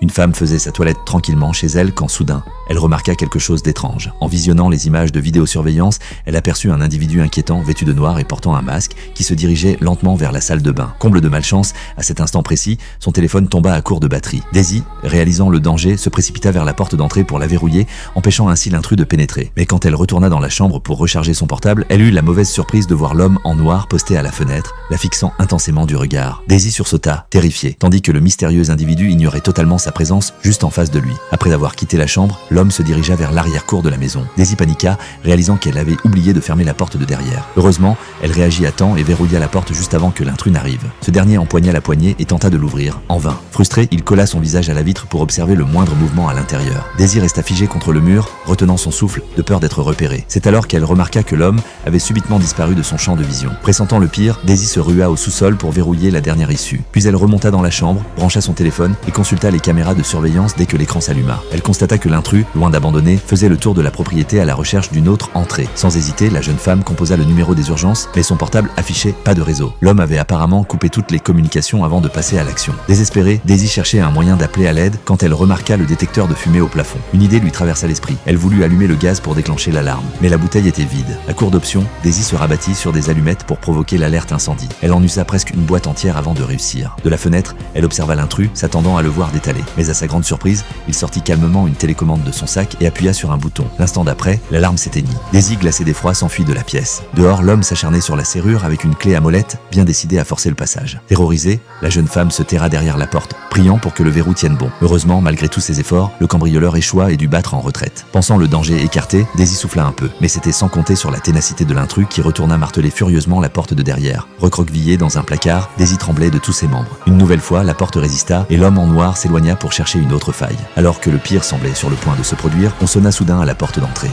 Une femme faisait sa toilette tranquillement chez elle quand soudain, elle remarqua quelque chose d'étrange. En visionnant les images de vidéosurveillance, elle aperçut un individu inquiétant vêtu de noir et portant un masque qui se dirigeait lentement vers la salle de bain. Comble de malchance, à cet instant précis, son téléphone tomba à court de batterie. Daisy, réalisant le danger, se précipita vers la porte d'entrée pour la verrouiller, empêchant ainsi l'intrus de pénétrer. Mais quand elle retourna dans la chambre pour recharger son portable, elle eut la mauvaise surprise de voir l'homme en noir posté à la fenêtre, la fixant intensément du regard. Daisy sursauta, terrifiée, tandis que le mystérieux individu ignorait totalement sa présence juste en face de lui. Après avoir quitté la chambre, l'homme se dirigea vers l'arrière-cour de la maison. Daisy paniqua, réalisant qu'elle avait oublié de fermer la porte de derrière. Heureusement, elle réagit à temps et verrouilla la porte juste avant que l'intrus n'arrive. Ce dernier empoigna la poignée et tenta de l'ouvrir, en vain. Frustré, il colla son visage à la vitre pour observer le moindre mouvement à l'intérieur. Daisy resta figée contre le mur, retenant son souffle, de peur d'être repérée. C'est alors qu'elle remarqua que l'homme avait subitement disparu de son champ de vision. Pressentant le pire, Daisy se rua au sous-sol pour verrouiller la dernière issue. Puis elle remonta dans la chambre, brancha son téléphone et consulta les caméras de surveillance dès que l'écran s'alluma. Elle constata que l'intrus, loin d'abandonner, faisait le tour de la propriété à la recherche d'une autre entrée. Sans hésiter, la jeune femme composa le numéro des urgences, mais son portable affichait pas de réseau. L'homme avait apparemment coupé toutes les communications avant de passer à l'action. Désespérée, Daisy cherchait un moyen d'appeler à l'aide quand elle remarqua le détecteur de fumée au plafond. Une idée lui traversa l'esprit. Elle voulut allumer le gaz pour déclencher l'alarme, mais la bouteille était vide. À court d'options, Daisy se rabattit sur des allumettes pour provoquer l'alerte incendie. Elle en usa presque une boîte entière avant de réussir. De la fenêtre, elle observa l'intrus, s'attendant à le voir détaler. Mais à sa grande surprise, il sortit calmement une télécommande de son sac et appuya sur un bouton. L'instant d'après, l'alarme s'éteignit. Daisy, glacée d'effroi, s'enfuit de la pièce. Dehors, l'homme s'acharnait sur la serrure avec une clé à molette, bien décidé à forcer le passage. Terrorisée, la jeune femme se terra derrière la porte, priant pour que le verrou tienne bon. Heureusement, malgré tous ses efforts, le cambrioleur échoua et dut battre en retraite. Pensant le danger écarté, Daisy souffla un peu, mais c'était sans compter sur la ténacité de l'intrus qui retourna marteler furieusement la porte de derrière. Recroquevillée dans un placard, Daisy tremblait de tous ses membres. Une nouvelle fois, la porte résista et l'homme en noir s'éloigna pour chercher une autre faille. Alors que le pire semblait sur le point de se produire, on sonna soudain à la porte d'entrée.